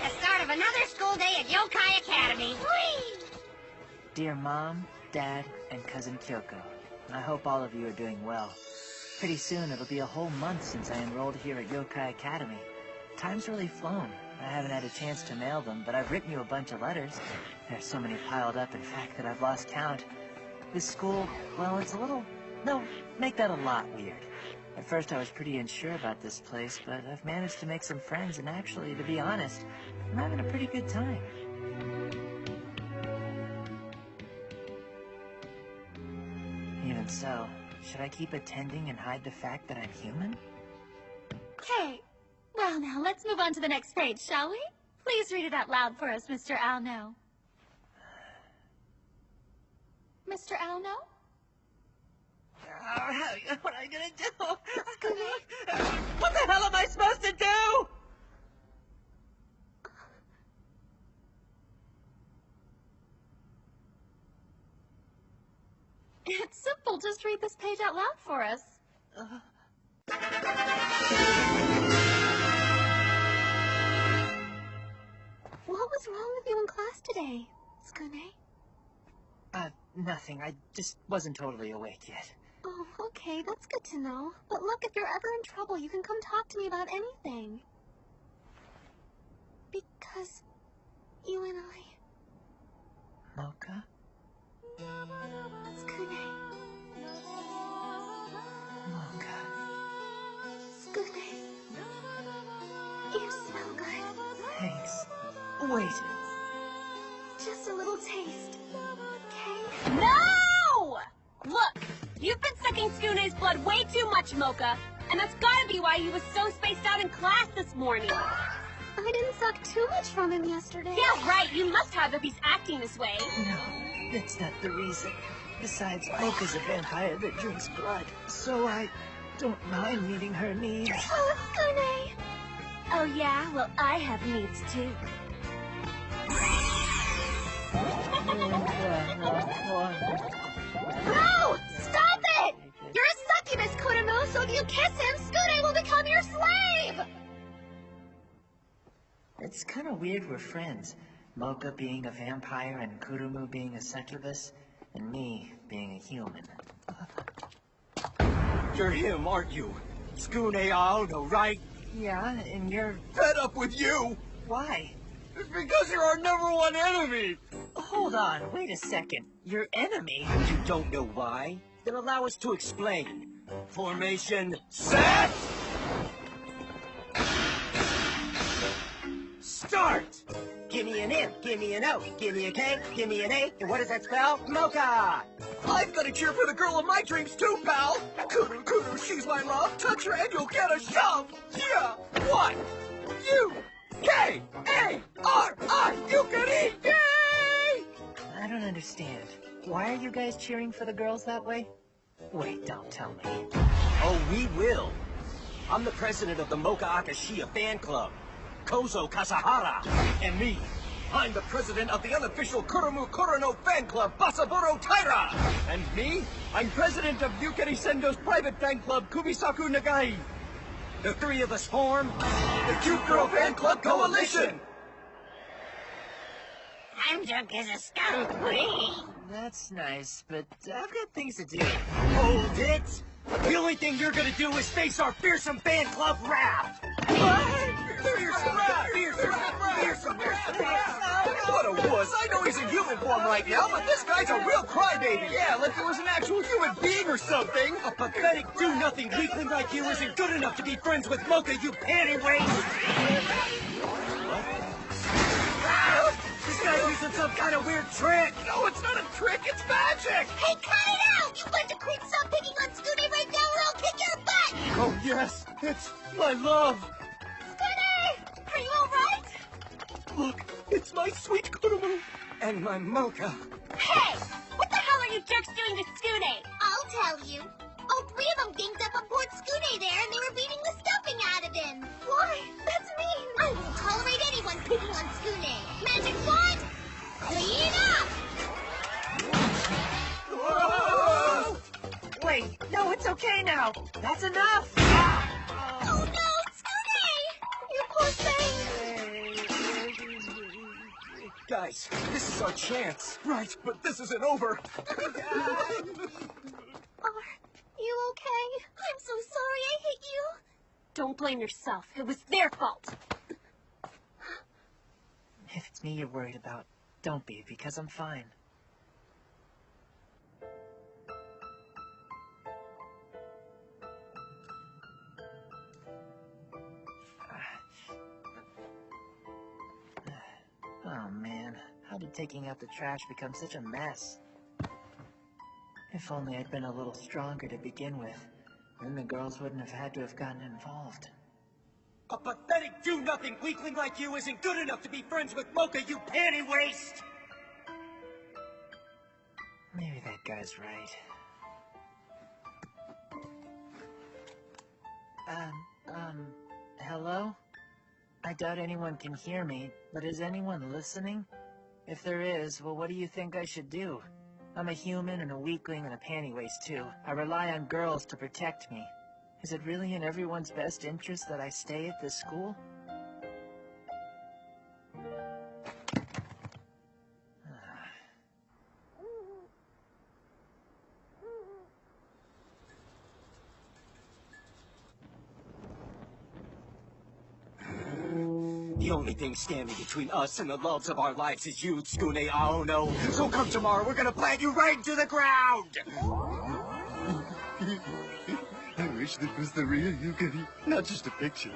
The start of another school day at Yokai Academy. Whee! Dear Mom, Dad, and Cousin Kyoko, I hope all of you are doing well. Pretty soon it'll be a whole month since I enrolled here at Yokai Academy. Time's really flown. I haven't had a chance to mail them, but I've written you a bunch of letters. There's so many piled up, in fact, that I've lost count. This school, well, it's a little... no, make that a lot weird. At first I was pretty unsure about this place, but I've managed to make some friends, and actually, to be honest, I'm having a pretty good time. Even so, should I keep attending and hide the fact that I'm human? Okay. Well, now, let's move on to the next page, shall we? Please read it out loud for us, Mr. Alno. Mr. Alno? What am I gonna do? What the hell am I supposed to do? It's simple. Just read this page out loud for us. What was wrong with you in class today, Skune? Nothing. I just wasn't totally awake yet. Oh, okay, that's good to know. But look, if you're ever in trouble, you can come talk to me about anything. Because you and I... Mocha? Skune. Mocha. Skune. You smell good. Thanks. Wait. Just a little taste. Okay? No! Look, you've been sucking Skune's blood way too much, Mocha. And that's gotta be why he was so spaced out in class this morning. I didn't suck too much from him yesterday. Yeah, right. You must have if he's acting this way. No, that's not the reason. Besides, Mocha's a vampire that drinks blood, so I don't mind meeting her needs. Oh, Skune! Oh, yeah? Well, I have needs, too. No! Stop it! You're a succubus, Kurumu, so if you kiss him, Skune will become your slave! It's kind of weird we're friends. Mocha being a vampire and Kurumu being a succubus, and me being a human. You're him, aren't you? Skune Aono, right? Yeah, and you're... Fed up with you! Why? It's because you're our #1 enemy! Hold on, wait a second. Your enemy? You don't know why? Then allow us to explain. Formation, set! Start! Give me an M, give me an O, give me a K, give me an A, and what does that spell? Mocha! I've got to cheer for the girl of my dreams too, pal! Kuru, Kuru, she's my love, touch her and you'll get a shove! Yeah! What? U, K, A, R, I, you can eat! Yay! I don't understand. Why are you guys cheering for the girls that way? Wait, don't tell me. Oh, we will. I'm the president of the Mocha Akashiya fan club, Kozo Kasahara. And me, I'm the president of the unofficial Kurumu Kurono fan club, Basaburo Taira. And me, I'm president of Yukari Sendo's private fan club, Kubisaku Nagai. The three of us form the Cute Girl Fan Club Coalition. I'm drunk as a skunk. Whee! That's nice, but I've got things to do. Hold it! The only thing you're gonna do is face our fearsome fan club rap! Fearsome rap! Fearsome rap! What a wuss! I know he's in human form right now, but this guy's a real crybaby! Yeah, like he was an actual human being or something! A pathetic do-nothing weakling like you isn't good enough to be friends with Mocha, you panty waste! This guy's using some kind of weird trick! No, it's not a trick, it's magic! Hey, cut it out! You bunch of creeps, stop picking on Skune right now or I'll kick your butt! Oh, yes, it's my love! Skune! Are you alright? Look, it's my sweet Kurumu and my Mocha. Hey! What the hell are you jerks doing to Skune? I'll tell you. All three of them ganged up on board Skune there and they were beating the stuffing out of him. Why? That's mean. I won't tolerate anyone picking on Skune. Magic wand? Clean up! Whoa! Wait, no, it's okay now. That's enough. Oh no, Skune! You poor thing! Guys, this is our chance. Right, but this isn't over. Are you okay? I'm so sorry I hit you. Don't blame yourself. It was their fault. If it's me you're worried about, don't be, because I'm fine. Oh man, how did taking out the trash become such a mess? If only I'd been a little stronger to begin with, then the girls wouldn't have had to have gotten involved. A pathetic do-nothing weakling like you isn't good enough to be friends with Mocha, you panty waste! Maybe that guy's right. Hello? I doubt anyone can hear me, but is anyone listening? If there is, well, what do you think I should do? I'm a human and a weakling and a panty waste too. I rely on girls to protect me. Is it really in everyone's best interest that I stay at this school? The only thing standing between us and the loves of our lives is you, Tsukune Aono. So come tomorrow, we're gonna plant you right into the ground! I wish this was the real Yukari, not just a picture.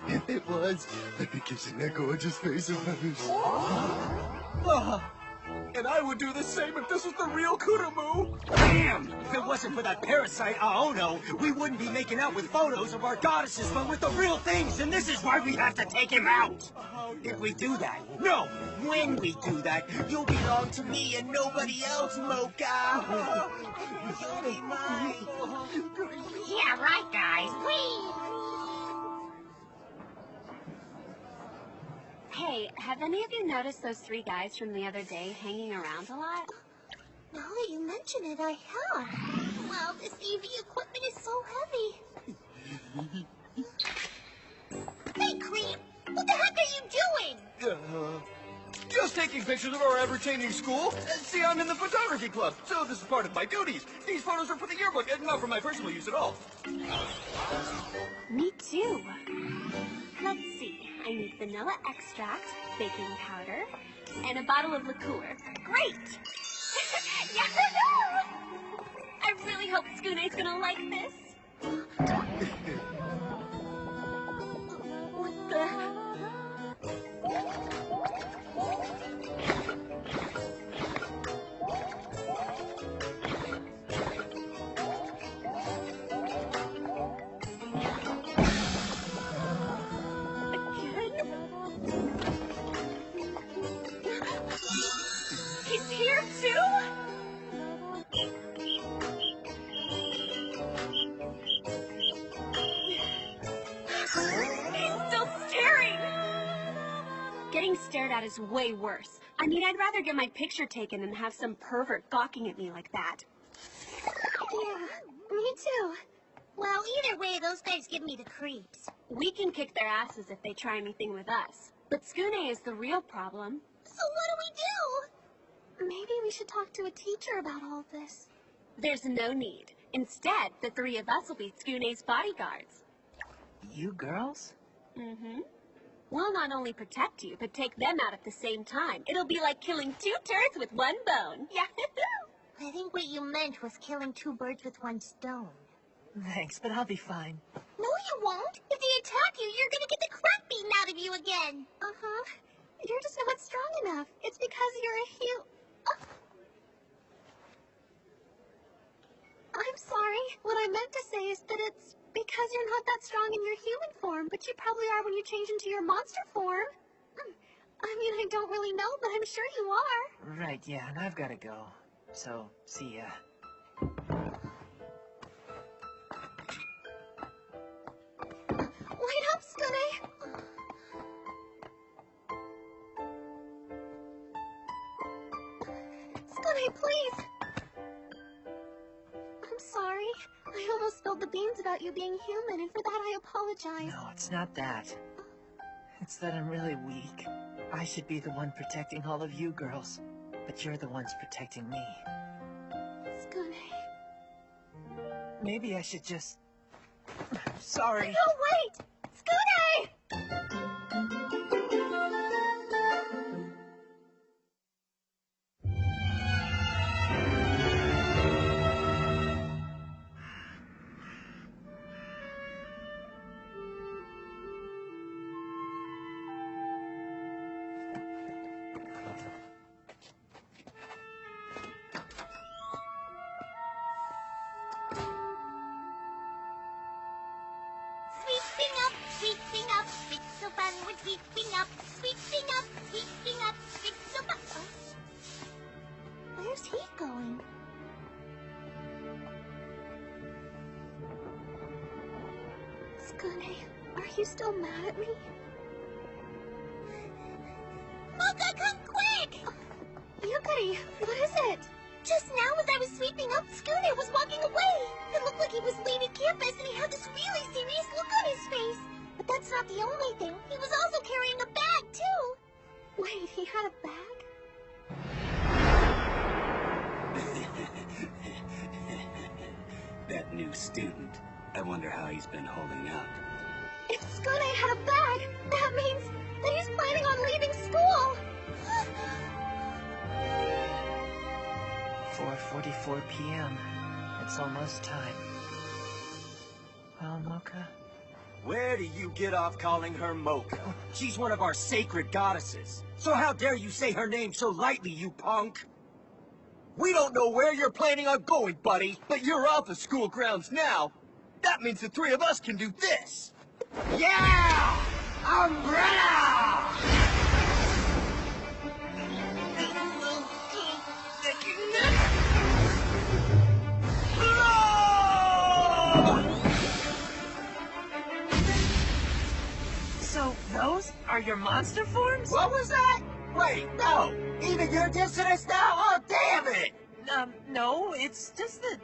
If it was, I'd be kissing that gorgeous face of hers. And I would do the same if this was the real Kurumu! Damn! If it wasn't for that parasite Aono, we wouldn't be making out with photos of our goddesses, but with the real things, and this is why we have to take him out! If we do that, no, when we do that, you'll belong to me and nobody else, Mocha! You'll be mine! Yeah, right, guys. Whee! Hey, have any of you noticed those three guys from the other day hanging around a lot? Now that you mention it, I have. Wow, this AV equipment is so heavy. Hey, creep! What the heck are you doing? Just taking pictures of our ever-changing school. See, I'm in the photography club, so this is part of my duties. These photos are for the yearbook and not for my personal use at all. Me too. Let's see. I need vanilla extract, baking powder, and a bottle of liqueur. Great! Yahoo! I really hope Tsukune's gonna like this. What the? He's here too? He's still staring! Getting stared at is way worse. I mean, I'd rather get my picture taken than have some pervert gawking at me like that. Yeah, me too. Well, either way, those guys give me the creeps. We can kick their asses if they try anything with us. But Tsukune is the real problem. So what do we do? Maybe we should talk to a teacher about all this. There's no need. Instead, the three of us will be Tsukune's bodyguards. You girls? Mm-hmm. We'll not only protect you, but take them out at the same time. It'll be like killing two turds with one bone. Yahoo! I think what you meant was killing two birds with one stone. Thanks, but I'll be fine. No, you won't. If they attack you, you're gonna get the crap beaten out of you again. Uh-huh. You're just not strong enough. It's because you're a I'm sorry. What I meant to say is that it's because you're not that strong in your human form, but you probably are when you change into your monster form. I mean, I don't really know, but I'm sure you are. Right, yeah, and I've gotta go. So, see ya. Wait up, Skune. Skune, please. I'm sorry. I almost spilled the beans about you being human, and for that I apologize. No, it's not that. It's that I'm really weak. I should be the one protecting all of you girls, but you're the ones protecting me. Skune. Maybe I should just... Sorry. No, wait! Skune! Sweeping up, it's so fun with sweeping up, sweeping up, sweeping up, it's so fun. Where's he going? Skune, are you still mad at me? Mocha, come quick! Yukari, what is it? Just now as I was sweeping up, Skune was walking away. It looked like he was leaving campus and he had this really serious look on his face. But that's not the only thing. He was also carrying a bag, too. Wait, he had a bag? That new student. I wonder how he's been holding up. If Skune had a bag, that means that he's planning on leaving school. 4:44 p.m. It's almost time. Well, Mocha? Where do you get off calling her Mocha? She's one of our sacred goddesses. So how dare you say her name so lightly, you punk? We don't know where you're planning on going, buddy, but you're off the school grounds now. That means the three of us can do this. Yeah! Umbrella! So, those are your monster forms? What was that? Wait, no! Even you're dissing us now? Oh, damn it! No, it's just that...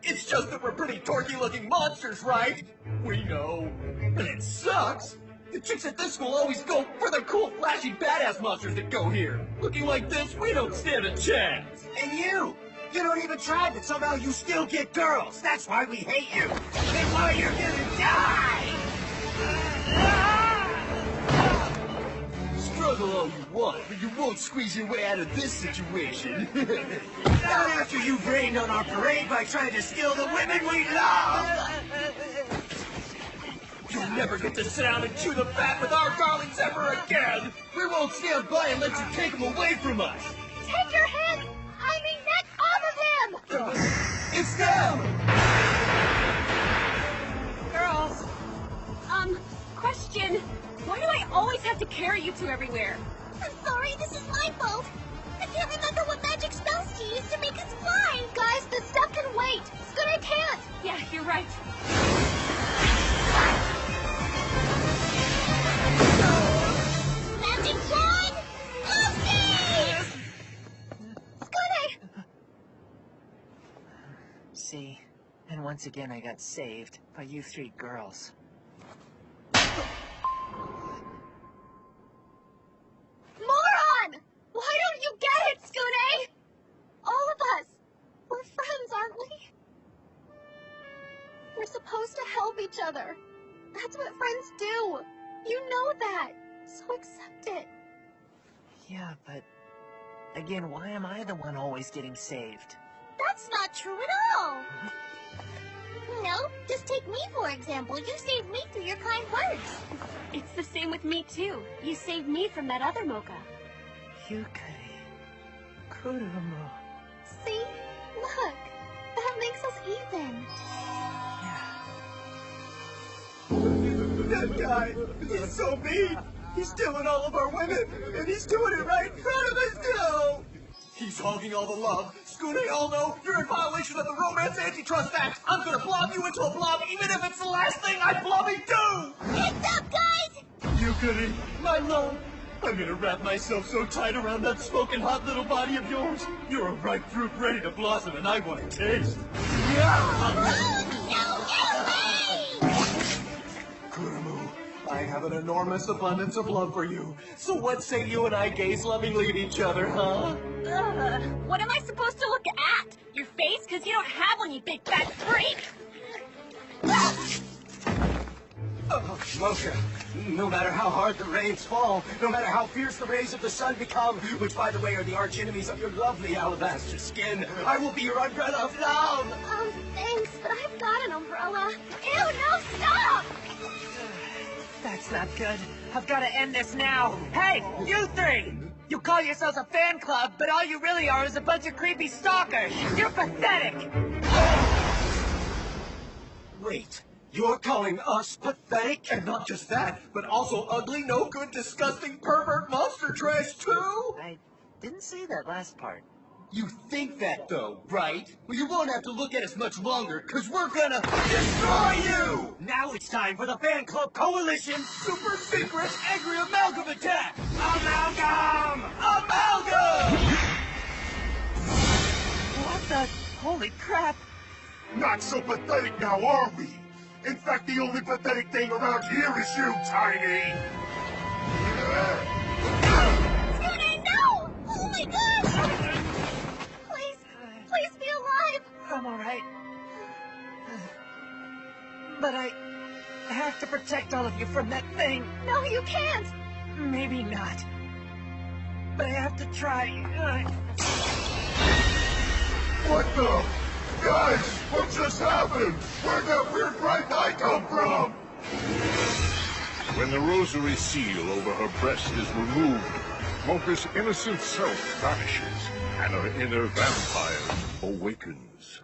It's just that we're pretty torky-looking monsters, right? We know. And it sucks! The chicks at this school always go for the cool, flashy, badass monsters that go here. Looking like this, we don't stand a chance. And you! You don't even try, but somehow you still get girls. That's why we hate you. And why you're gonna die! Struggle all you want, but you won't squeeze your way out of this situation. Not after you rained on our parade by trying to steal the women we love! You'll never get to sit down and chew the fat with our darlings ever again! We won't stand by and let you take them away from us! Take your hand, neck off of him! It's them! Girls! Question. Why do I always have to carry you two everywhere? I'm sorry, this is my fault. I can't remember what magic spells to use to make us fly. Guys, the stuff can wait. Skune can't. Yeah, you're right. Magic wand, Lucy! Skune! See, and once again I got saved by you three girls. Moron! Why don't you get it, Skune? All of us. We're friends, aren't we? We're supposed to help each other. That's what friends do. You know that. So accept it. Yeah, but... Again, why am I the one always getting saved? That's not true at all. No, just take me for example. You saved me through your kind words. It's the same with me, too. You saved me from that other Mocha. Yukari... Kurumu... See? Look. That makes us even. Yeah. That guy, he's so mean! He's stealing all of our women, and he's doing it right in front of us, too! He's hogging all the love. Skune, all know you're in violation of the Romance Antitrust Act. I'm gonna blob you into a blob, even if it's the last thing I blobby do! Heads up, guys! Yukari, my love, I'm gonna wrap myself so tight around that smoking hot little body of yours. You're a ripe fruit ready to blossom, and I want to taste. Oh, no, you me! Kurumu, I I have an enormous abundance of love for you. So what say you and I gaze lovingly at each other, huh? What am I supposed to look at? Your face? Because you don't have one, you big fat freak! Oh, Mocha, no matter how hard the rains fall, no matter how fierce the rays of the sun become, which, by the way, are the arch enemies of your lovely alabaster skin, I will be your umbrella of love! Thanks, but I've got an umbrella. Ew, no, stop! That's not good. I've got to end this now. Hey, you three! You call yourselves a fan club, but all you really are is a bunch of creepy stalkers. You're pathetic! Wait, you're calling us pathetic? And not just that, but also ugly, no good, disgusting, pervert monster trash, too? I didn't say that last part. You think that, though, right? Well, you won't have to look at us much longer, because we're gonna destroy you! Now it's time for the Fan Club Coalition Super Secret Angry Amalgam Attack! Amalgam! Amalgam! What the? Holy crap! Not so pathetic now, are we? In fact, the only pathetic thing around here is you, Tiny! Scooter, no! Oh my gosh! Please be alive! I'm alright. But I have to protect all of you from that thing. No, you can't! Maybe not. But I have to try. What the? Guys, what just happened? Where'd that weird bright light come from? When the rosary seal over her breast is removed, Mocha's innocent self vanishes, and her inner vampire awakens.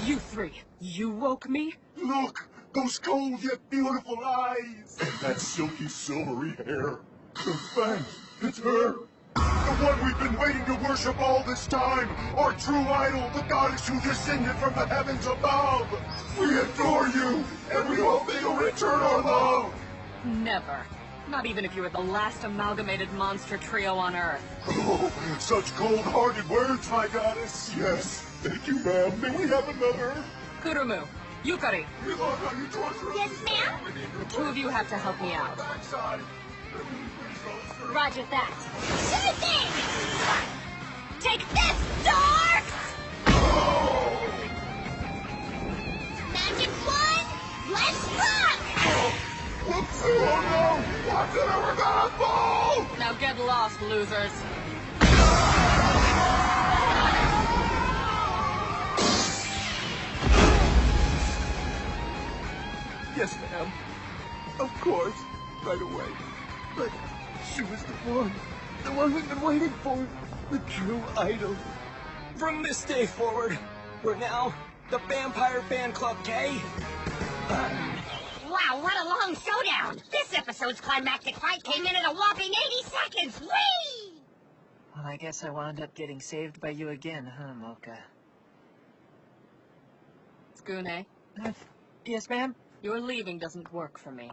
You three, you woke me? Look, those cold yet beautiful eyes. And that silky silvery hair. The Fang, it's her. The one we've been waiting to worship all this time. Our true idol, the goddess who descended from the heavens above. We adore you, and we hope that you'll return our love. Never. Not even if you were the last amalgamated monster trio on Earth. Oh, such cold-hearted words, my goddess. Yes, thank you, ma'am. May we have another? Kurumu, Yukari, We love how you torture us. Yes, ma'am? the two of you have to help me out. Backside. Roger that. Sure thing! Take this, dorks! Magic wand, let's rock! Whoops! Oh no! Watch it or we're gonna fall! Now get lost, losers. Yes, ma'am. Of course. Right away. But she was the one we've been waiting for. The true idol. From this day forward, we're now the Vampire Fan Club K. Wow, what a long showdown! This episode's climactic fight came in at a whopping 80 seconds! Whee! Well, I guess I wound up getting saved by you again, huh, Mocha? Skune, Yes, ma'am? your leaving doesn't work for me.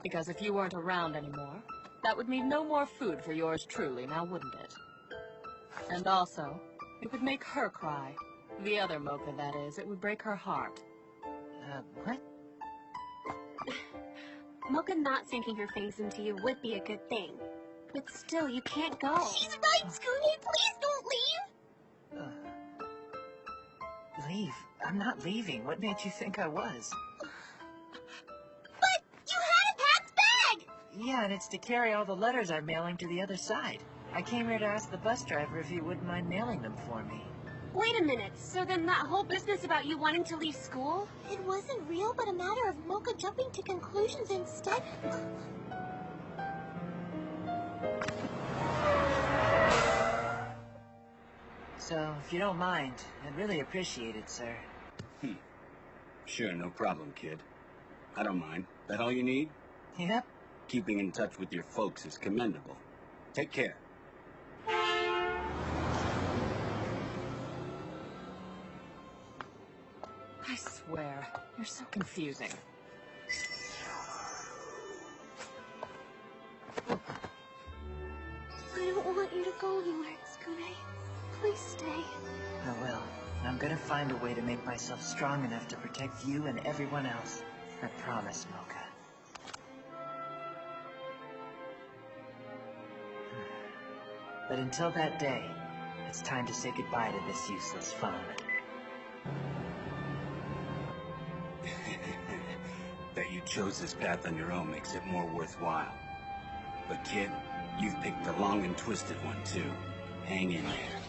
Because if you weren't around anymore, that would mean no more food for yours truly, now wouldn't it? And also, it would make her cry. The other Mocha, that is. It would break her heart. What? Mocha not sinking her face into you would be a good thing. But still, you can't go. She's right, Scooty. Please don't leave. Leave? I'm not leaving. What made you think I was? But you had a packed bag. Yeah, and it's to carry all the letters I'm mailing to the other side. I came here to ask the bus driver if he wouldn't mind mailing them for me. Wait a minute. So then that whole business about you wanting to leave school? It wasn't real, but a matter of Mocha jumping to conclusions instead. So, if you don't mind, I'd really appreciate it, sir. Sure, no problem, kid. I don't mind. That all you need? Yep. Keeping in touch with your folks is commendable. Take care. I swear, you're so confusing. I don't want you to go anywhere, Scooty. Please stay. I will. I'm gonna find a way to make myself strong enough to protect you and everyone else. I promise, Mocha. But until that day, it's time to say goodbye to this useless phone. That you chose this path on your own makes it more worthwhile. But kid, you've picked the long and twisted one too. Hang in there.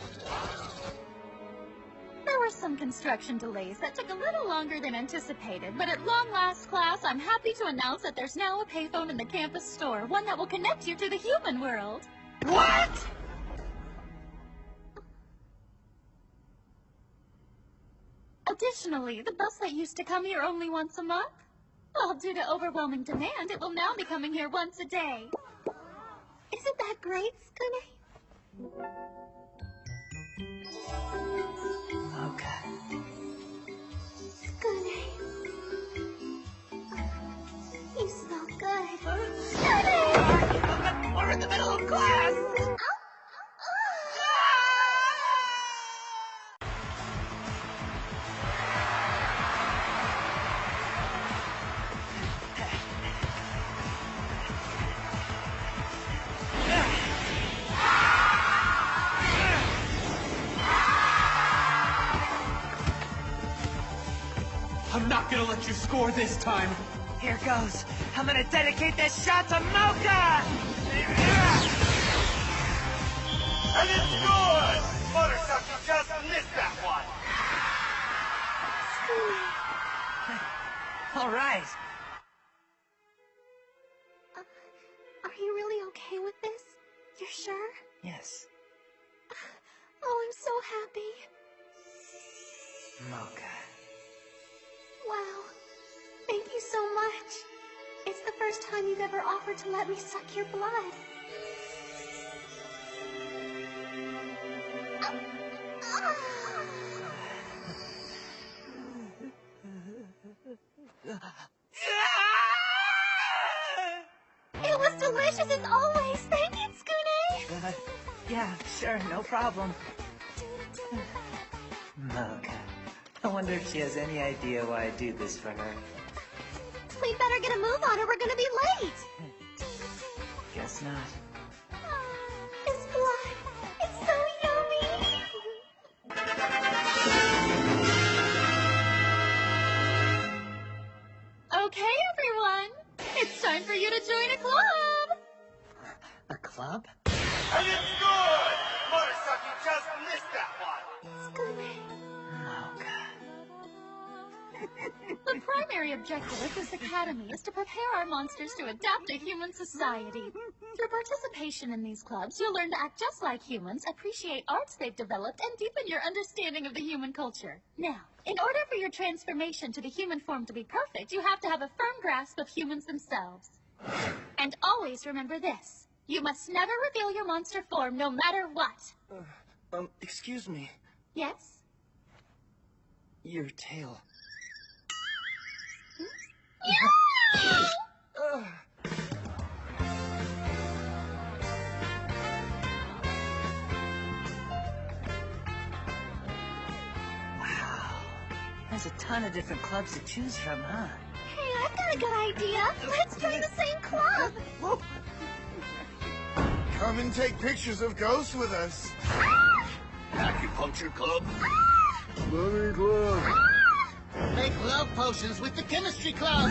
There were some construction delays that took a little longer than anticipated, but at long last, class, I'm happy to announce that there's now a payphone in the campus store, one that will connect you to the human world. What? Additionally, the bus that used to come here only once a month, well, due to overwhelming demand, it will now be coming here once a day. Isn't that great, Skune? Mocha. Skune. You smell good. Skune! We're in the middle of class! I'm not gonna let you score this time. Here goes. I'm gonna dedicate this shot to Mocha! And it's good! Buttersucker just missed that one! All right. Are you really okay with this? You're sure? Yes, Oh, I'm so happy. Mocha. Wow. Thank you so much. It's the first time you've ever offered to let me suck your blood. It was delicious as always. Thank you, Skune. Yeah, sure, no problem. Mocha. I wonder if she has any idea why I do this for her. We better get a move on or we're gonna be late. Guess not. It's blood. It's so yummy. Okay, everyone. It's time for you to join a club. A club? And it's good! Buttersucker just missed that one! Skune. Mocha. The primary objective of this academy is to prepare our monsters to adapt to human society. Through participation in these clubs, you'll learn to act just like humans, appreciate arts they've developed, and deepen your understanding of the human culture. Now, in order for your transformation to the human form to be perfect, you have to have a firm grasp of humans themselves. And always remember this. You must never reveal your monster form, no matter what. Excuse me. Yes? Your tail. Wow. There's a ton of different clubs to choose from, huh? Hey, I've got a good idea. Let's join the same club. Come and take pictures of ghosts with us. Acupuncture club? Swimming club. Make love potions with the chemistry club!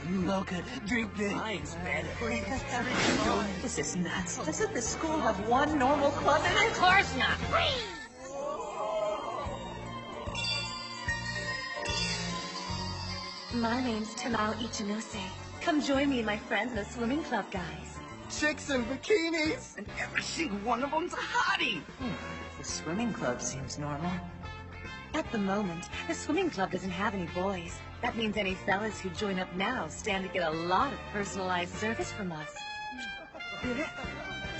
Mocha, drink this. Mine's better. This is nuts. Doesn't this school have one normal club in it? Of course not. My name's Tamao Ichinose. Come join me and my friends in the swimming club, guys. Chicks in bikinis! And every single one of them's a hottie! The swimming club seems normal. At the moment, the swimming club doesn't have any boys. That means any fellas who join up now stand to get a lot of personalized service from us.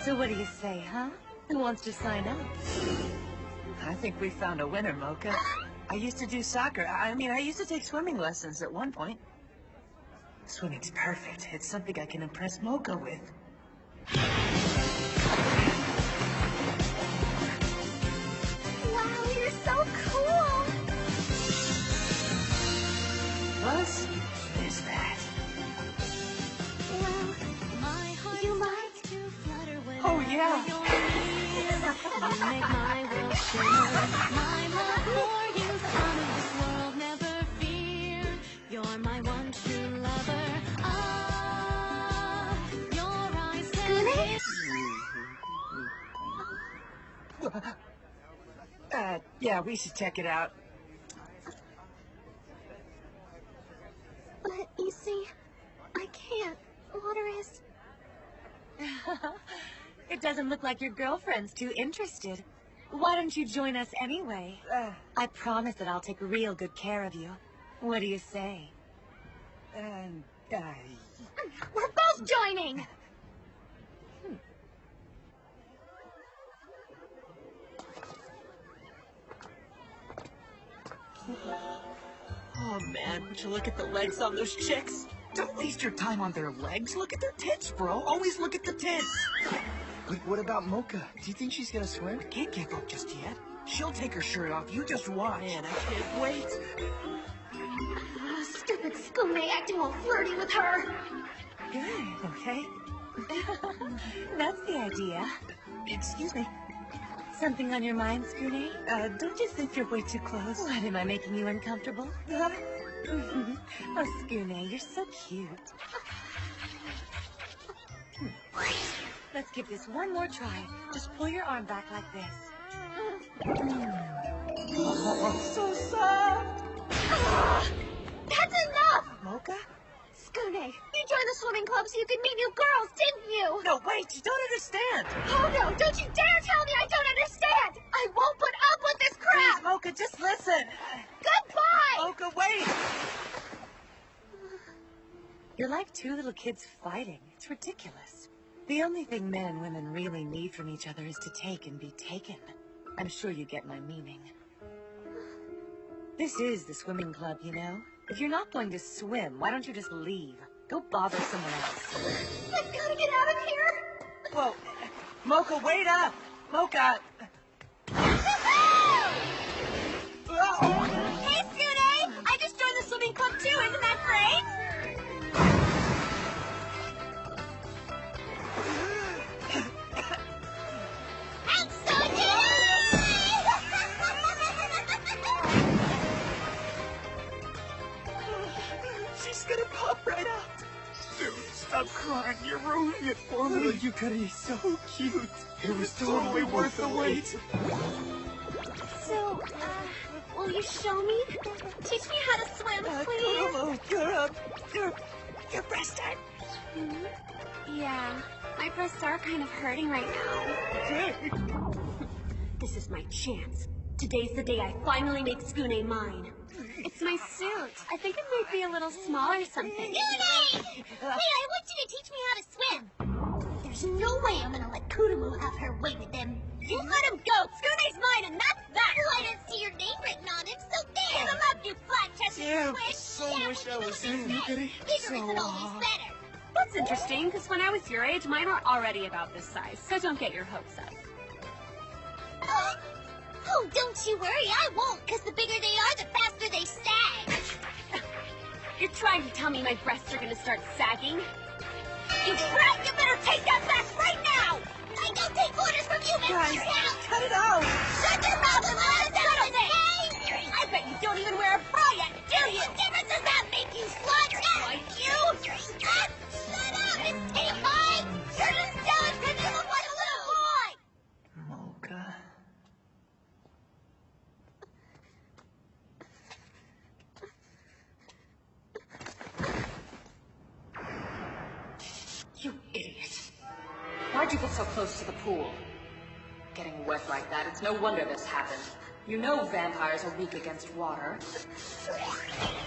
So what do you say, huh? Who wants to sign up? I think we found a winner, Mocha. I used to do soccer. I used to take swimming lessons at one point. Swimming's perfect. It's something I can impress Mocha with. Wow, you're so cool. What is that? Well, you might. Oh Yeah. You make my world shimmer. My love for you's out of this world, never fear. You're my one true lover. Ah, your eyes say Yeah, we should check it out. But you see, I can't. Water is... It doesn't look like your girlfriend's too interested. Why don't you join us anyway? I promise that I'll take real good care of you. What do you say? We're both joining! Oh, man, would you look at the legs on those chicks? Don't waste your time on their legs. Look at their tits, bro. Always look at the tits. But what about Mocha? Do you think she's gonna swim? Can't give up just yet. She'll take her shirt off. You just watch. Man, I can't wait. Stupid Skune acting all flirty with her. Good, okay. That's the idea. Excuse me. Something on your mind, Skune? Don't you think you're way too close? What, am I making you uncomfortable? Oh, Skune, you're so cute. Let's give this one more try. Just pull your arm back like this. So soft. That's enough! Mocha? Skune, you joined the swimming club so you could meet new girls, didn't you? No, wait, you don't understand. Oh no, don't you dare tell me I don't understand! I won't put up with this crap! Please, Mocha, just listen. Goodbye! Mocha, wait! You're like two little kids fighting. It's ridiculous. The only thing men and women really need from each other is to take and be taken. I'm sure you get my meaning. This is the swimming club, you know? If you're not going to swim, why don't you just leave? Go bother someone else. I've gotta get out of here! Whoa. Mocha, wait up! Mocha! Hey, Skune! I just joined the swimming club too, isn't that great? I'm so She's gonna pop right out. Dude, stop crying. You're ruining it for me. You could be so cute. It was totally worth the wait. So, will you show me? Teach me how to swim, please. Kurumo, your breasts are... Yeah, my breasts are kind of hurting right now. This is my chance. Today's the day I finally make Skune mine. It's my suit. I think it might be a little small or something. Skune! Hey, I want you to teach me how to swim. There's no way I'm gonna let Kurumu have her way with him. You let him go. Skune's mine, and that's that. I didn't see your name written on it, so there. Give him up, you flat-chested Damn, squish. so wish I was in Yukari. Bigger isn't always better. That's interesting, because when I was your age, mine were already about this size, so don't get your hopes up. Oh, don't you worry, I won't, because the bigger they are, the faster they sag. You're trying to tell me my breasts are gonna start sagging? You brat, you better take that back right now! I don't take orders from humans! Guys, Now! cut it out! Shut your mouth and let us settle this! I bet you don't even wear a bra yet, do you? What difference does that make, you slut? Like you? Shut up and take mine! You're just jealous because you look like a little boy! Mocha. You idiot. Why'd you get so close to the pool? Getting wet like that, it's no wonder this happened. You know vampires are weak against water.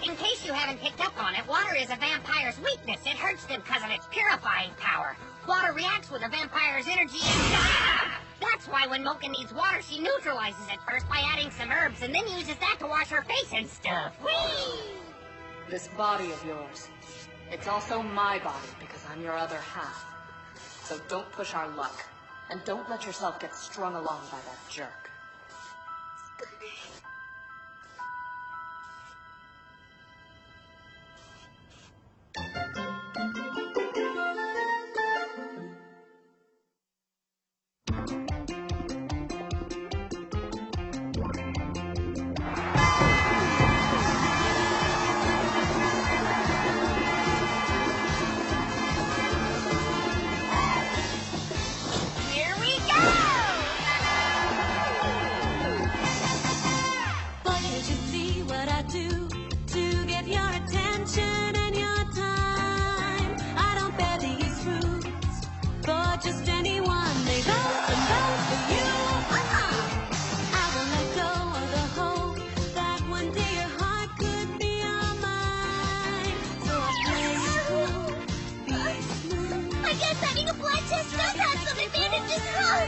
In case you haven't picked up on it, water is a vampire's weakness. It hurts them because of its purifying power. Water reacts with a vampire's energy and... That's why when Mocha needs water, she neutralizes it first by adding some herbs and then uses that to wash her face and stuff. Whee! This body of yours, it's also my body because I'm your other half. So don't push our luck. And don't let yourself get strung along by that jerk. I guess having a blood test does have some advantages, huh?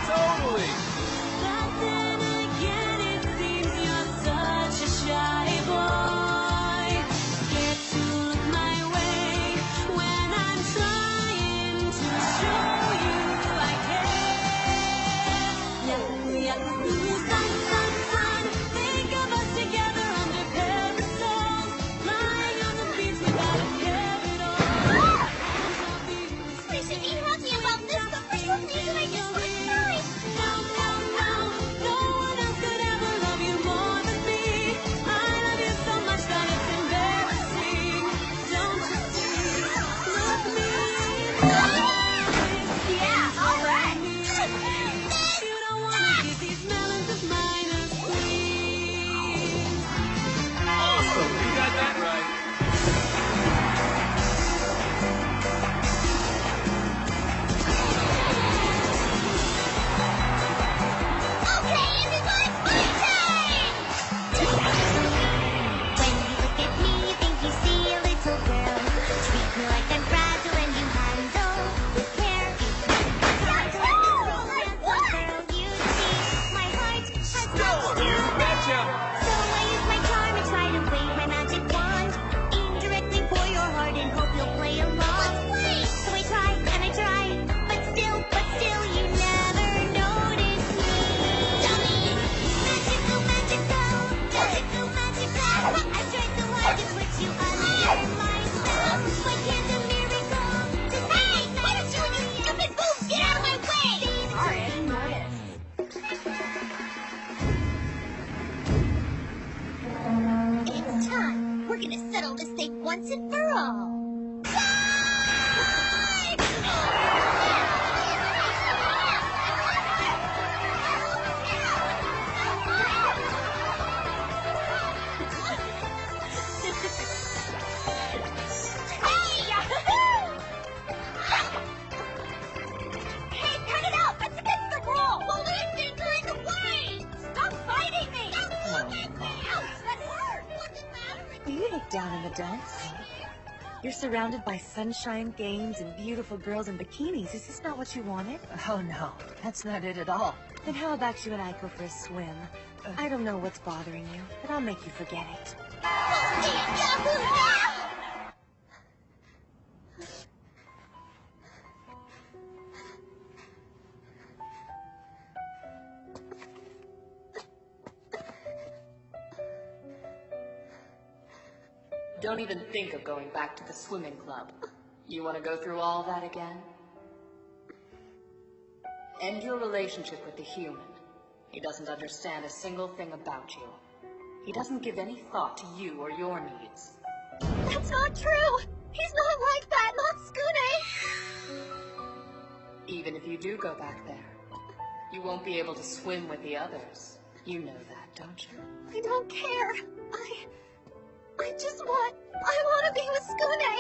Totally! But then again, it seems you're such a shy boy. Scared to look my way when I'm trying to show you I care. Think of us together under parasols, lying on the beach without a care at all. We should be happy about this, but for some reason I just want to cry. No, no one else could ever love you more than me. I love you so much that it's embarrassing. Don't you see? Look me in the eyes. Yeah, all right. You don't want to give these melons of mine a squeeze. Awesome! You got that right. Okay, everyone, fight time! When you look at me, you think you see a little girl. Treat me like I'm fragile and you handle with care. Sounds like a romance girl, you see. My heart has lost You betcha! So I use my charm and try to wave my magic wand. Aim directly for your heart and hope you'll play along. So I try and I try, but still you never notice me. Dummy! Magical, magical, magical, magical. I tried so hard to put you under my spell. Why can't a miracle just hey! Why don't you and your stupid boobs get out of my way? Sorry, I didn't notice. It's time. We're gonna settle this thing once and for all. Hey, cut it out! That's against the rule! Well, leave Danger in the way! Stop fighting me! Don't look at me! Ouch, that hurt! What's the matter? You look down in the dumps. You're surrounded by sunshine, games, and beautiful girls in bikinis. Is this not what you wanted? Oh no, that's not it at all. Then how about you and I go for a swim? I don't know what's bothering you, but I'll make you forget it. Don't even think of going back to the swimming club. You want to go through all that again? End your relationship with the human. He doesn't understand a single thing about you. He doesn't give any thought to you or your needs. That's not true! He's not like that, not Skune! Even if you do go back there, you won't be able to swim with the others. You know that, don't you? I don't care. I want to be with Skune!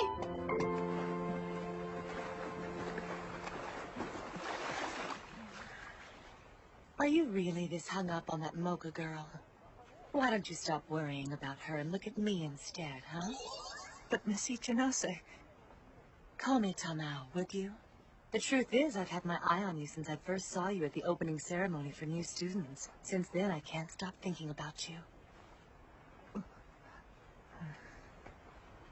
Are you really this hung up on that Mocha girl? Why don't you stop worrying about her and look at me instead, huh? But Miss Ichinose... Call me Tamao, would you? The truth is, I've had my eye on you since I first saw you at the opening ceremony for new students. Since then, I can't stop thinking about you.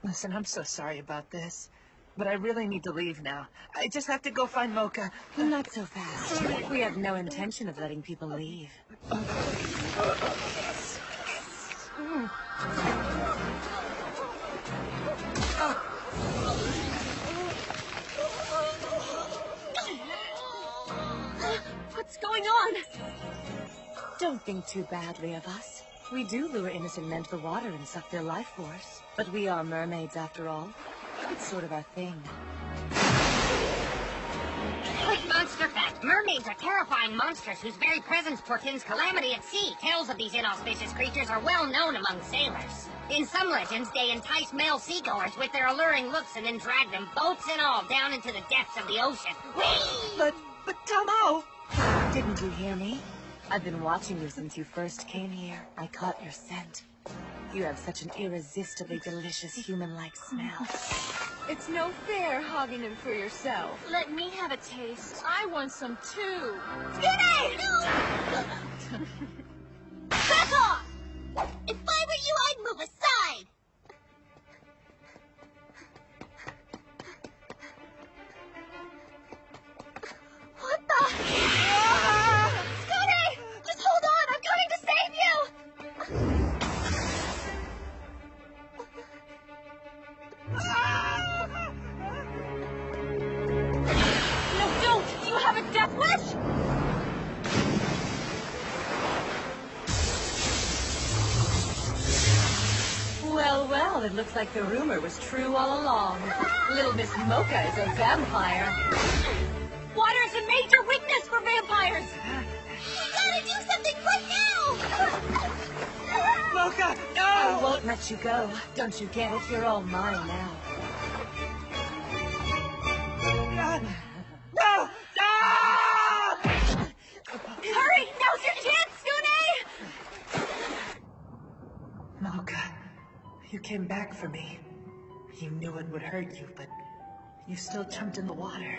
Listen, I'm so sorry about this, but I really need to leave now. I just have to go find Mocha. Not so fast. We have no intention of letting people leave. What's going on? Don't think too badly of us. We do lure innocent men to the water and suck their life force. But we are mermaids after all. It's sort of our thing. Quick monster fact. Mermaids are terrifying monsters whose very presence portends calamity at sea. Tales of these inauspicious creatures are well known among sailors. In some legends, they entice male seagoers with their alluring looks and then drag them, boats and all, down into the depths of the ocean. Whee! But Tamao! Didn't you hear me? I've been watching you since you first came here. I caught your scent. You have such an irresistibly delicious human-like smell. It's no fair hogging him for yourself. Let me have a taste. I want some too. Scooney! No! Back off! If I were you, I'd move aside! What the? Scooney! Just hold on! I'm coming to save you! No, don't! You have a death wish? Well, well, it looks like the rumor was true all along. Little Miss Mocha is a vampire. Water is a major weakness for vampires! We gotta do something right now! Mocha, no! I won't let you go. Don't you get it? You're all mine now. No! No! Hurry! Now's your chance, Scooney! Mocha, you came back for me. You knew it would hurt you, but you still jumped in the water.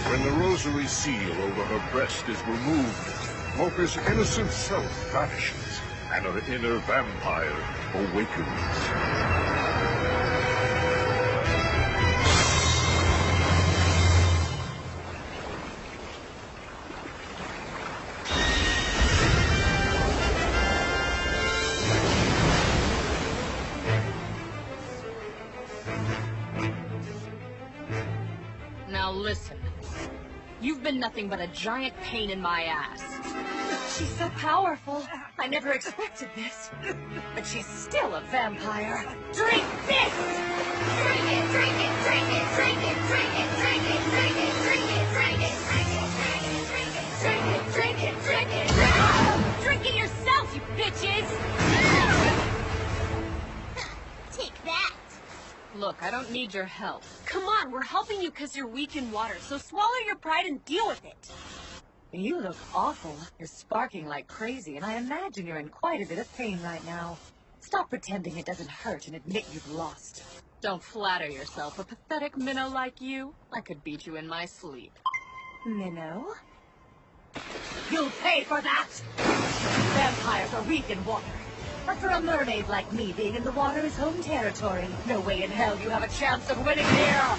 When the rosary seal over her breast is removed, Mocha's innocent self vanishes, and her inner vampire awakens. Now listen. You've been nothing but a giant pain in my ass. She's so powerful. I never expected this. But she's still a vampire. Drink this! Drink it, drink it, drink it, drink it, drink it, drink it, drink it, drink it, drink it, drink it, drink it, drink it, drink it, drink it, drink it. Drink it yourself, you bitches! Take that! Look, I don't need your help. Come on, we're helping you because you're weak in water, so swallow your pride and deal with it. You look awful. You're sparking like crazy, and I imagine you're in quite a bit of pain right now. Stop pretending it doesn't hurt and admit you've lost. Don't flatter yourself. A pathetic minnow like you, I could beat you in my sleep. Minnow? You'll pay for that! Vampires are weak in water. But for a mermaid like me, being in the water is home territory. No way in hell you have a chance of winning here!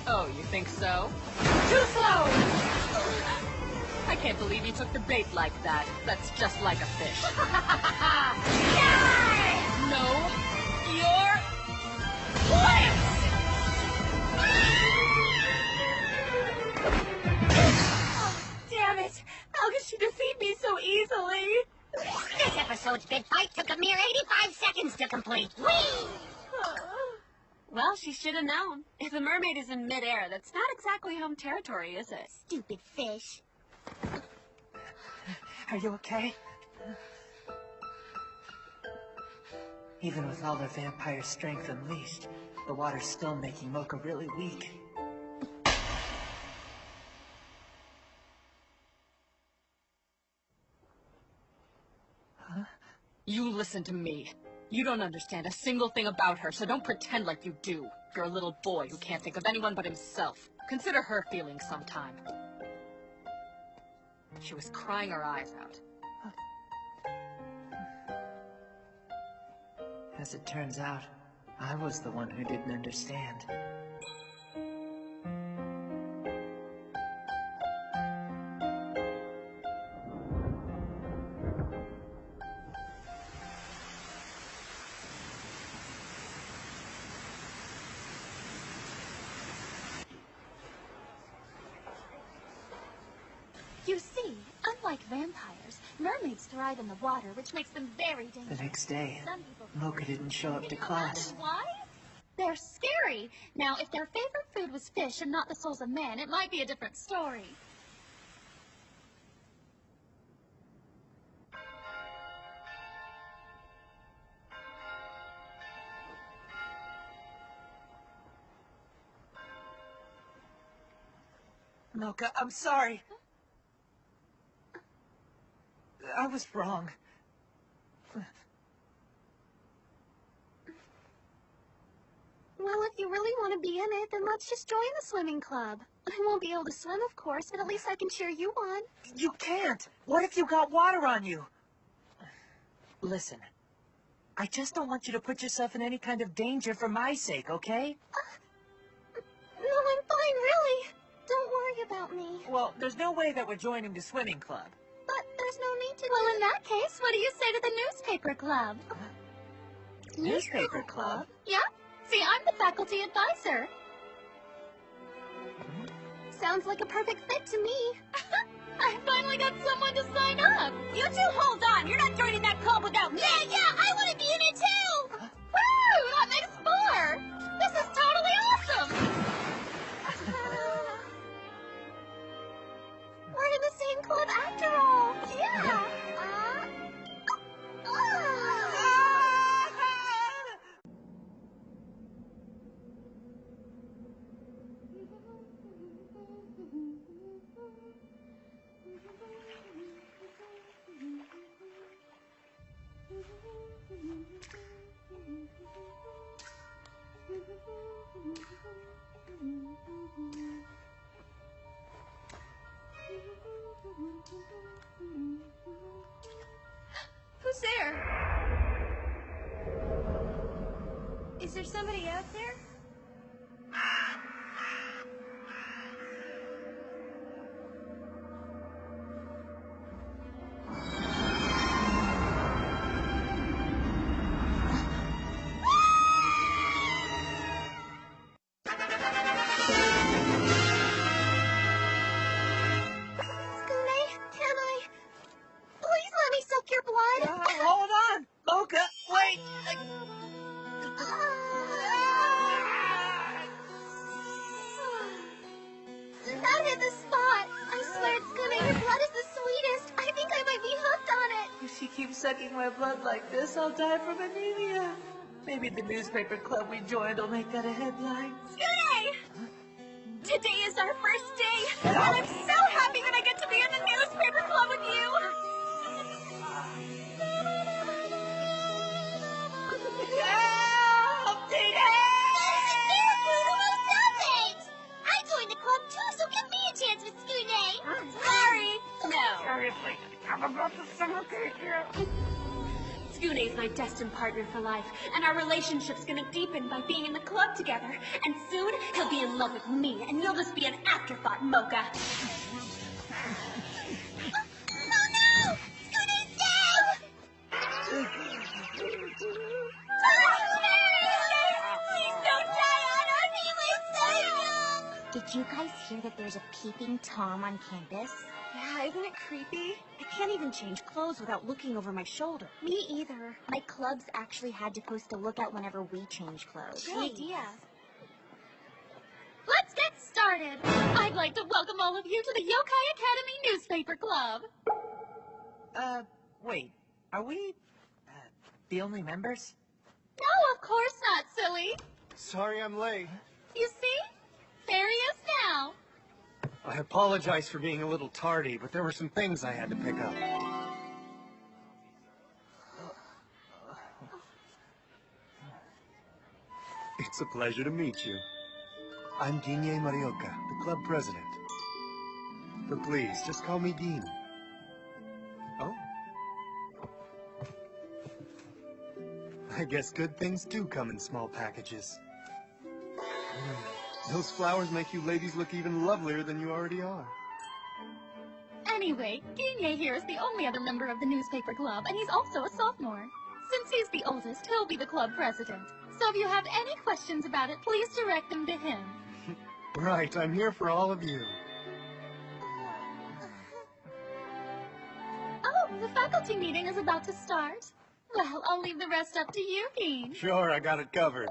Oh, you think so? Too slow! I can't believe you took the bait like that. That's just like a fish. No, you're... Damn it! How could she defeat me so easily? This episode's big fight took a mere 85 seconds to complete. Whee! Well, she should have known. If the mermaid is in midair, that's not exactly home territory, is it? Stupid fish. Are you okay? Even with all their vampire strength unleashed, the water's still making Mocha really weak. You listen to me. You don't understand a single thing about her, so don't pretend like you do. You're a little boy who can't think of anyone but himself. Consider her feelings sometime. She was crying her eyes out. As it turns out, I was the one who didn't understand. You see, unlike vampires, mermaids thrive in the water, which makes them very dangerous. The next day, Some people Mocha didn't show up to class. Why? They're scary. Now, if their favorite food was fish and not the souls of men, it might be a different story. Mocha, I'm sorry. I was wrong. Well, if you really want to be in it, then let's just join the swimming club. I won't be able to swim, of course, but at least I can cheer you on. You can't. What if you got water on you? Listen, I just don't want you to put yourself in any kind of danger for my sake, okay? No, I'm fine, really. Don't worry about me. Well, there's no way that we're joining the swimming club. But there's no need to. Well, in that case, what do you say to the newspaper club? Newspaper club? Yeah? See, I'm the faculty advisor. Sounds like a perfect fit to me. I finally got someone to sign up. You two hold on. You're not joining that club without me. Yeah, I want to be in it too! Woo! That makes 4! This is totally awesome! We're in the same club after all. Yeah. Who's there? Is there somebody out there? Hold on! Mocha, wait! That hit the spot. I swear, Skune, your blood is the sweetest. I think I might be hooked on it. If she keeps sucking my blood like this, I'll die from anemia. Maybe the newspaper club we joined will make that a headline. Skune! Today is our first day, and I'm so happy that I get to be in the newspaper club with you. I joined the club too, so give me a chance with Skune. Sorry. No. Seriously, I'm about to suffocate you. Skune is my destined partner for life, and our relationship's gonna deepen by being in the club together. And soon, he'll be in love with me, and you'll just be an afterthought, Mocha. Oh no! Skune's dead! Please don't die on us! He was so young! Did you guys hear that there's a peeping Tom on campus? Yeah, isn't it creepy? I can't even change clothes without looking over my shoulder. Me either. My club's actually had to post a lookout whenever we change clothes. Good idea. Let's get started. I'd like to welcome all of you to the Yokai Academy Newspaper Club. Wait. Are we, the only members? No, of course not, silly. Sorry I'm late. You see? There he is now. I apologize for being a little tardy, but there were some things I had to pick up. It's a pleasure to meet you. I'm Ginye Marioka, the club president. But please, just call me Dean. Oh? I guess good things do come in small packages. Those flowers make you ladies look even lovelier than you already are. Anyway, Ginye here is the only other member of the newspaper club, and he's also a sophomore. Since he's the oldest, he'll be the club president. So if you have any questions about it, please direct them to him. Right, I'm here for all of you. Oh, the faculty meeting is about to start. Well, I'll leave the rest up to you, Dean. Sure, I got it covered.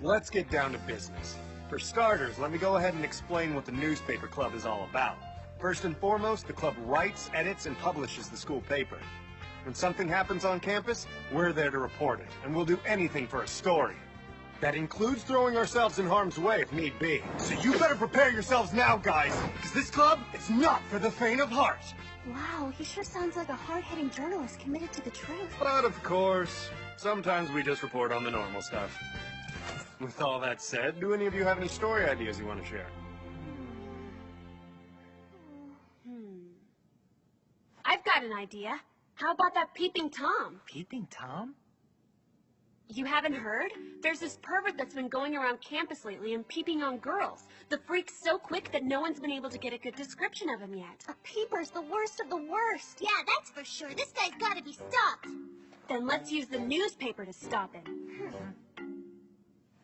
let's get down to business. For starters, let me go ahead and explain what the newspaper club is all about. First and foremost, the club writes, edits, and publishes the school paper. When something happens on campus, we're there to report it, and we'll do anything for a story. That includes throwing ourselves in harm's way if need be. So you better prepare yourselves now, guys, because this club, it's not for the faint of heart. Wow, he sure sounds like a hard-hitting journalist committed to the truth. But of course, sometimes we just report on the normal stuff. With all that said, do any of you have any story ideas you want to share? I've got an idea. How about that Peeping Tom? Peeping Tom? You haven't heard? There's this pervert that's been going around campus lately and peeping on girls. The freak's so quick that no one's been able to get a good description of him yet. A peeper's the worst of the worst. Yeah, that's for sure. This guy's gotta be stopped. Then let's use the newspaper to stop him.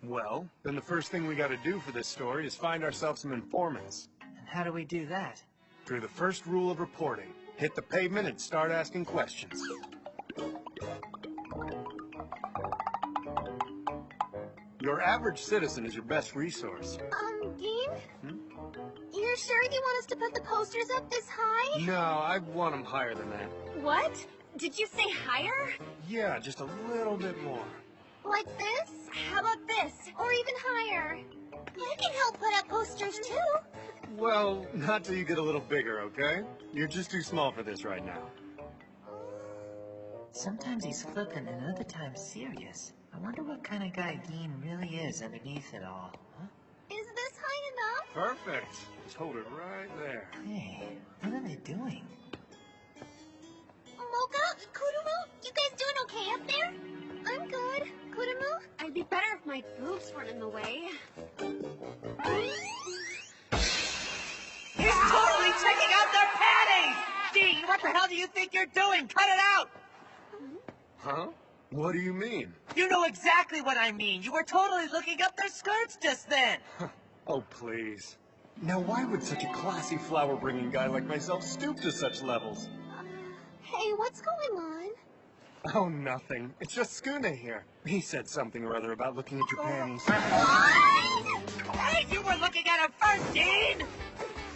Well, then the first thing we gotta do for this story is find ourselves some informants. And how do we do that? Through the first rule of reporting. Hit the pavement and start asking questions. Your average citizen is your best resource. Dean? You're sure you want us to put the posters up this high? No, I want them higher than that. What? Did you say higher? Yeah, just a little bit more. Like this? How about this? Or even higher? I can help put up posters too. Well, not till you get a little bigger, okay? You're just too small for this right now. Sometimes he's flippant and other times serious. I wonder what kind of guy Dean really is underneath it all. Huh? Is this high enough? Perfect. Just hold it right there. Hey, what are they doing? Mocha, Kurumu, you guys doing okay up there? I'm good. Kurumu? I'd be better if my boobs weren't in the way. He's totally checking out their panties! Dean, what the hell do you think you're doing? Cut it out! Huh? What do you mean? You know exactly what I mean. You were totally looking up their skirts just then. Oh, please. Now, why would such a classy flower-bringing guy like myself stoop to such levels? Hey, what's going on? Oh, nothing. It's just Skune here. He said something or other about looking at your panties. Hey, you were looking at him first, Dean!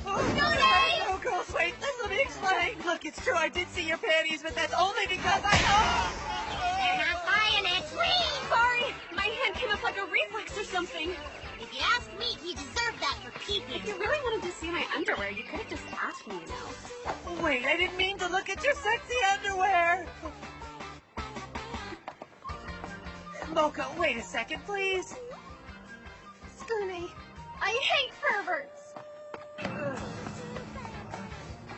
Oh, girls, wait, let me explain. Look, it's true, I did see your panties, but that's only because I... You're not buying it. Please! Sorry, my hand came up like a reflex or something. If you ask me, he deserved that for peeping. If you really wanted to see my underwear, you could have just asked me, you know. Wait, I didn't mean to look at your sexy underwear. Mocha, wait a second, please. Skune, I hate perverts.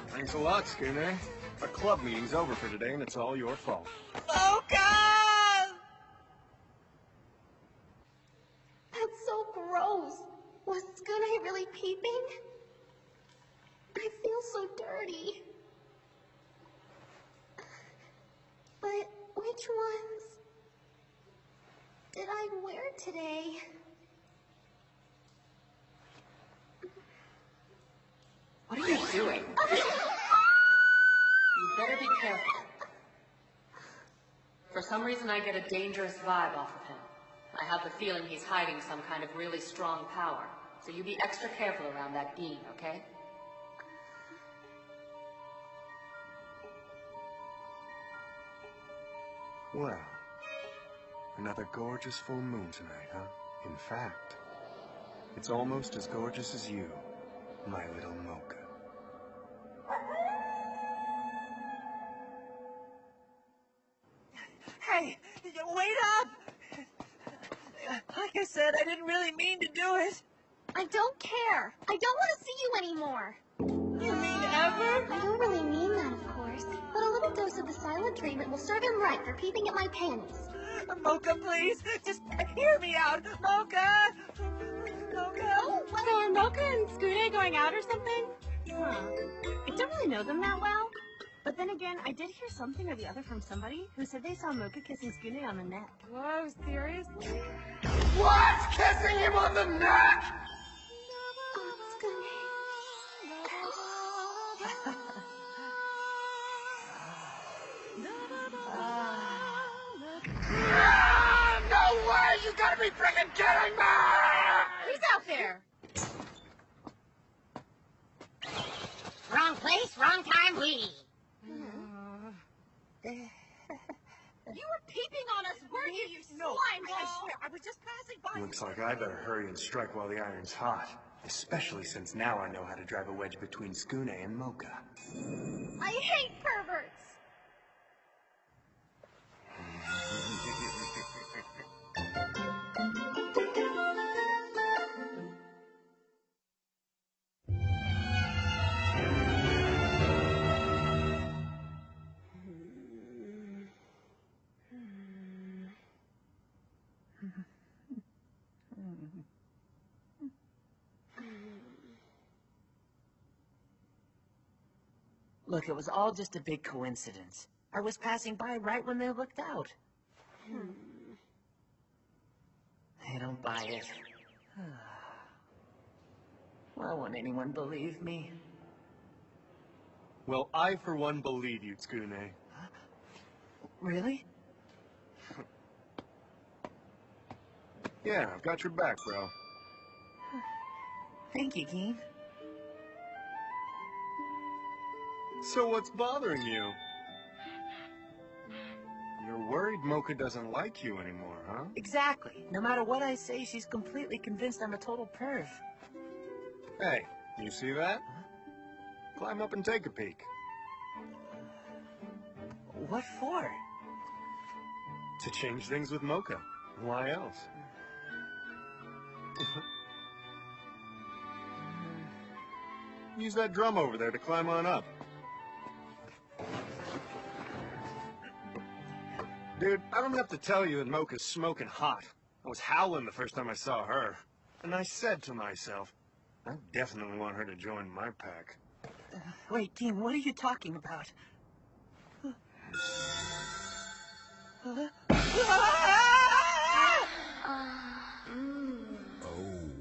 Thanks a lot, Skune. Our club meeting's over for today, and it's all your fault. Mocha! That's so gross. Was Skune really peeping? I feel so dirty. But which ones did I wear today? What are you doing? You better be careful. For some reason, I get a dangerous vibe off of him. I have the feeling he's hiding some kind of really strong power. So you be extra careful around that Dean, okay? Well, another gorgeous full moon tonight, huh? In fact, it's almost as gorgeous as you, my little Mocha. Hey, wait up! Like I said, I didn't really mean to do it. I don't care. I don't want to see you anymore. You mean ever? I don't really mean that, of course. But a little dose of the silent treatment will serve him right for peeping at my panties. Mocha, please, just hear me out. Mocha! Mocha! Oh, what? So are Mocha and Skune going out or something? Huh. I don't really know them that well. But then again, I did hear something or the other from somebody who said they saw Mocha kissing Skune on the neck. Whoa, seriously? What? Kissing him on the neck? No way! You gotta be freaking kidding me! Who's out there? Wrong place, wrong time, we. You were peeping on us, weren't you, you No, slime I ball? swear, I was just passing by. Looks like I better hurry and strike while the iron's hot. Especially since now I know how to drive a wedge between Skune and Mocha. I hate perverts. Look, it was all just a big coincidence. I was passing by right when they looked out. I don't buy it. Why won't anyone believe me? Well, I for one believe you, Skune. Really? Yeah, I've got your back, bro. Thank you, Keen. So what's bothering you? You're worried Mocha doesn't like you anymore, huh? Exactly. No matter what I say, she's completely convinced I'm a total perv. Hey, you see that? Climb up and take a peek. What for? To change things with Mocha. Why else? Use that drum over there to climb on up. Dude, I don't have to tell you that Mocha's smoking hot. I was howling the first time I saw her. And I said to myself, I definitely want her to join my pack. Wait, Keen, what are you talking about?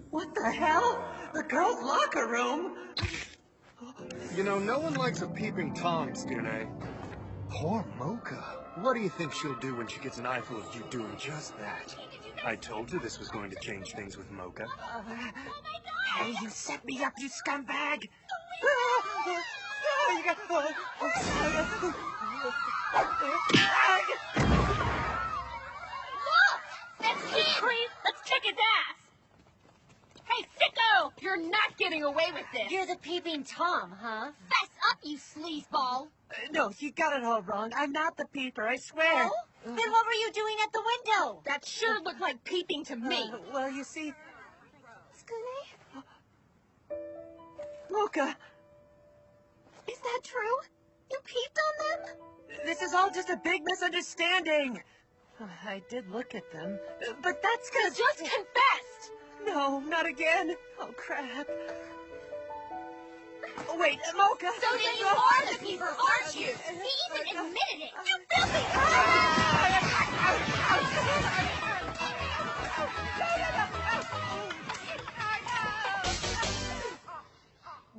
What the hell? The girls' locker room? You know, no one likes a peeping Tom, Skune. Poor Mocha. What do you think she'll do when she gets an eyeful of you doing just that? I told you this was going to change things with Mocha. Hey, you set me up, you scumbag! That's creep. Let's kick his ass. Hey, sicko! You're not getting away with this. You're the peeping Tom, huh? Fess up, you sleazeball. No, you got it all wrong. I'm not the peeper, I swear. Oh? Then what were you doing at the window? That sure looked like peeping to me. Well, you see, Skune? Mocha, Is that true? You peeped on them? this is all just a big misunderstanding. I did look at them, but that's You because... just confessed. No, not again. Oh, crap. Oh, wait, Mocha! So then you are the peeper, aren't you? He even admitted it. You filthy...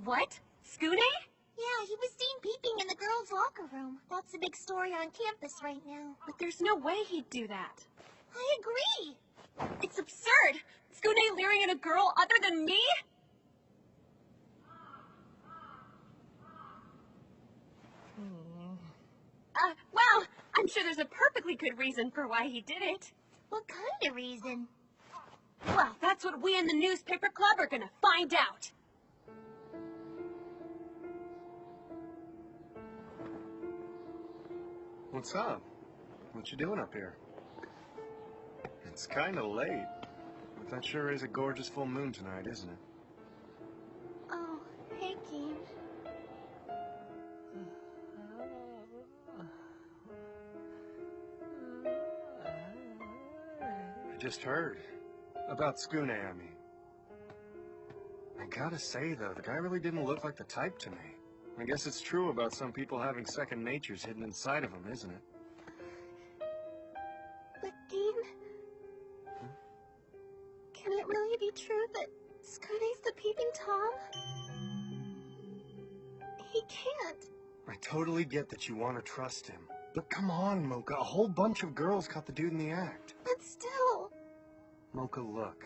What? Skune? Yeah, he was seen peeping in the girls' locker room. That's the big story on campus right now. But there's no way he'd do that. I agree. It's absurd. Skune leering at a girl other than me? Well, I'm sure there's a perfectly good reason for why he did it. What kind of reason? Well, that's what we in the newspaper club are gonna find out. What's up? What you doing up here? It's kind of late, but that sure is a gorgeous full moon tonight, isn't it? Oh, hey, Keen. I just heard. About Skune, I mean. I gotta say, though, the guy really didn't look like the type to me. I guess it's true about some people having second natures hidden inside of them, isn't it? But, Dean... Can it really be true that Skune's the peeping Tom? He can't. I totally get that you want to trust him. But come on, Mocha, a whole bunch of girls caught the dude in the act. But still... Mocha, look.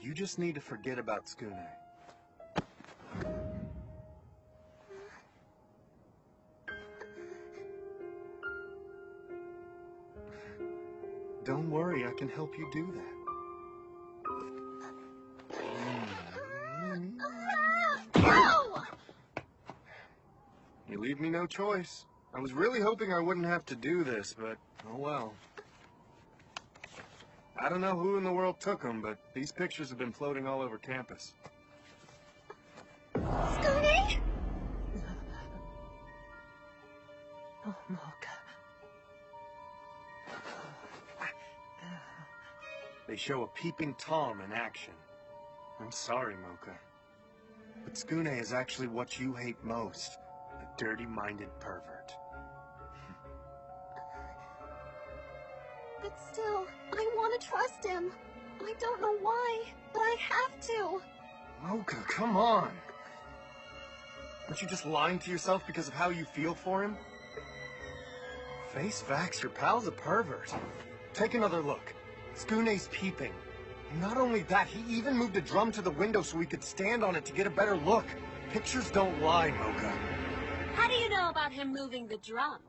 You just need to forget about Skune. Don't worry, I can help you do that. No! You leave me no choice. I was really hoping I wouldn't have to do this, but oh well. I don't know who in the world took them, but these pictures have been floating all over campus. Skune? Oh, Mocha. They show a peeping Tom in action. I'm sorry, Mocha. But Skune is actually what you hate most. A dirty-minded pervert. But still, I want to trust him. I don't know why, but I have to. Mocha, come on! Aren't you just lying to yourself because of how you feel for him? Face facts, your pal's a pervert. Take another look. Skune's peeping. And not only that, he even moved a drum to the window so we could stand on it to get a better look. Pictures don't lie, Mocha. How do you know about him moving the drum?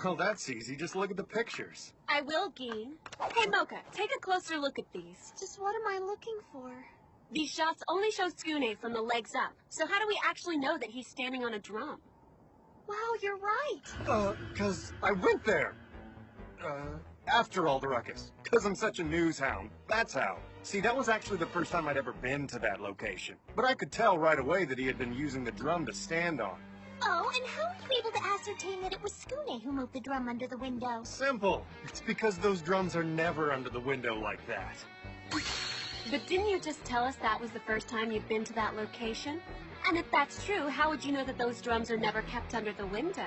Well, that's easy. Just look at the pictures. I will, Geen. Hey, Mocha, take a closer look at these. Just what am I looking for? These shots only show Skune from the legs up. So how do we actually know that he's standing on a drum? Wow, you're right. 'Cause I went there. After all the ruckus. 'Cause I'm such a news hound. That's how. See, that was actually the first time I'd ever been to that location. But I could tell right away that he had been using the drum to stand on. Oh, and how were you able to ascertain that it was Skune who moved the drum under the window? Simple. It's because those drums are never under the window like that. But didn't you just tell us that was the first time you'd been to that location? And if that's true, how would you know that those drums are never kept under the window?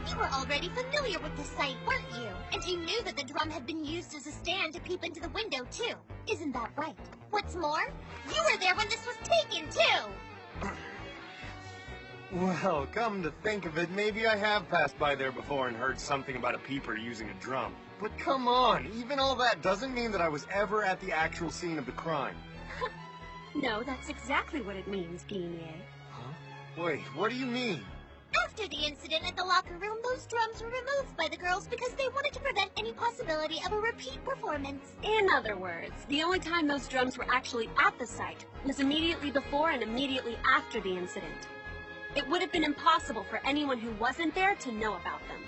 You were already familiar with the site, weren't you? And you knew that the drum had been used as a stand to peep into the window, too. Isn't that right? What's more, you were there when this was taken, too! Well, come to think of it, maybe I have passed by there before and heard something about a peeper using a drum. But come on, even all that doesn't mean that I was ever at the actual scene of the crime. No, that's exactly what it means, Guinea. Huh? Wait, what do you mean? After the incident at the locker room, those drums were removed by the girls because they wanted to prevent any possibility of a repeat performance. In other words, the only time those drums were actually at the site was immediately before and immediately after the incident. It would have been impossible for anyone who wasn't there to know about them.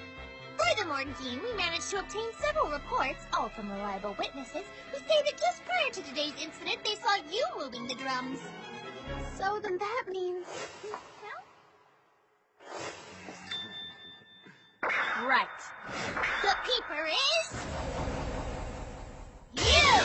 Furthermore, Dean, we managed to obtain several reports, all from reliable witnesses, who say that just prior to today's incident, they saw you moving the drums. So then that means... Right. The peeper is... you!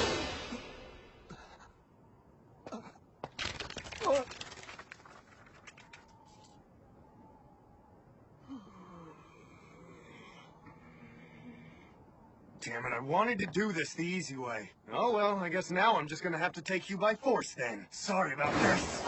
Damn it, I wanted to do this the easy way. Oh well, I guess now I'm just gonna have to take you by force then. Sorry about this.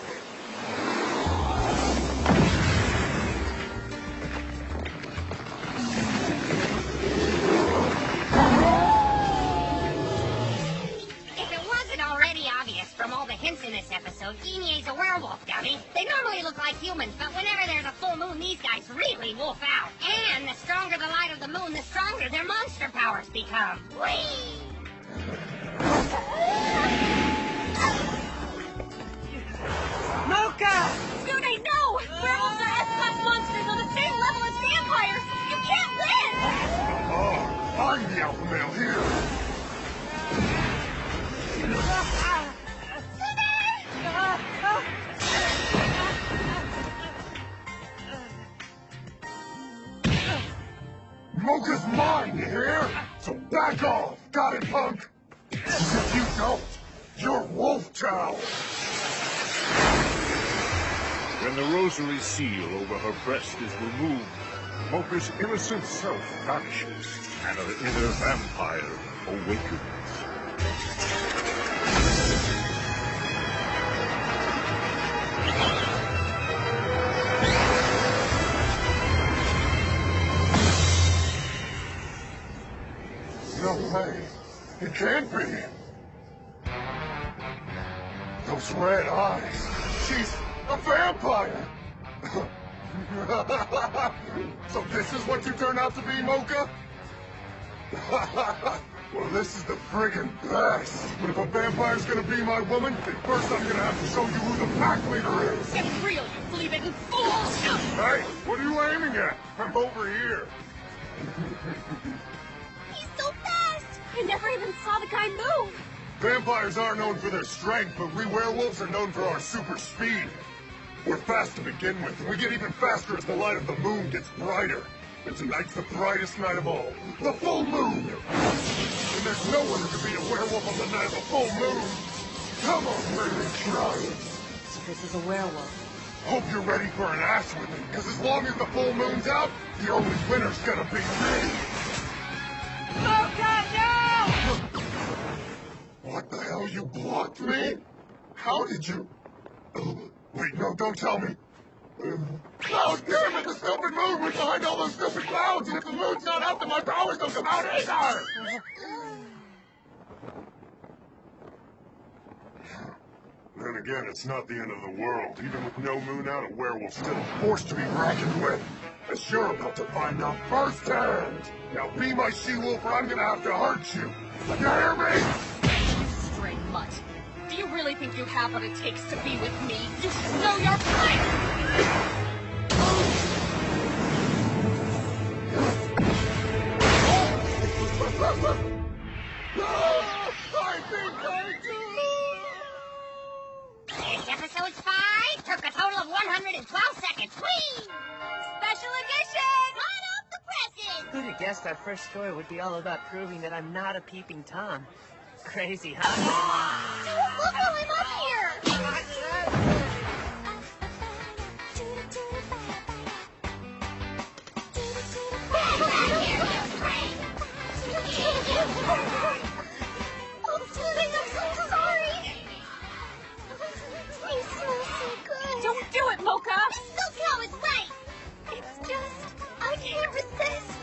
If it wasn't already obvious from all the hints in this episode, Guinea's a werewolf, dummy. They normally look like humans, but whenever there's a full moon, these guys really wolf out. And the stronger the light of the moon, the stronger their monster powers become. Whee! Mocha! Skune, no! Werewolves are S-class monsters on the same level as vampires! You can't win! I'm the alpha male here. Mocha's mine, you hear? So back off, got it, punk? If you don't, you're Wolf Chow. When the rosary seal over her breast is removed, Mocha's innocent self vanishes, and her inner vampire awakens. No way. It can't be. Those red eyes. She's a vampire. So this is what you turn out to be, Mocha? Well, this is the friggin' best. But if a vampire's gonna be my woman, then first I'm gonna have to show you who the pack leader is. Get real, you flea-bitten fools! Hey, what are you aiming at? I'm over here. He's so fast! I never even saw the guy move. Vampires are known for their strength, but we werewolves are known for our super speed. We're fast to begin with, and we get even faster as the light of the moon gets brighter. And tonight's the brightest night of all, the full moon! And there's no one who can beat a werewolf on the night of a full moon! Come on, baby, try it! So this is a werewolf. Hope you're ready for an ass whipping, because as long as the full moon's out, the only winner's gonna be me! Mocha, no! What the hell, you blocked me? How did you... Wait, no, don't tell me. Oh, damn it, the stupid moon was behind all those stupid clouds, and if the moon's not out, then my powers don't come out either! Then again, it's not the end of the world. Even with no moon out, a werewolf's still a force to be reckoned with. As you're about to find out firsthand. Now be my she-wolf or I'm gonna have to hurt you. You hear me? Stray mutt. Do you really think you have what it takes to be with me? You should know your place! I think I do! This episode's 5 took a total of 112 seconds. Whee! Special edition! Hot off the presses! Who'd have guessed our first story would be all about proving that I'm not a peeping Tom? Crazy, huh? Look how I'm up here! Oh, Soothing, I'm so sorry! You smell so good. Don't do it, Mocha! Look how it's right! It's just... I can't resist.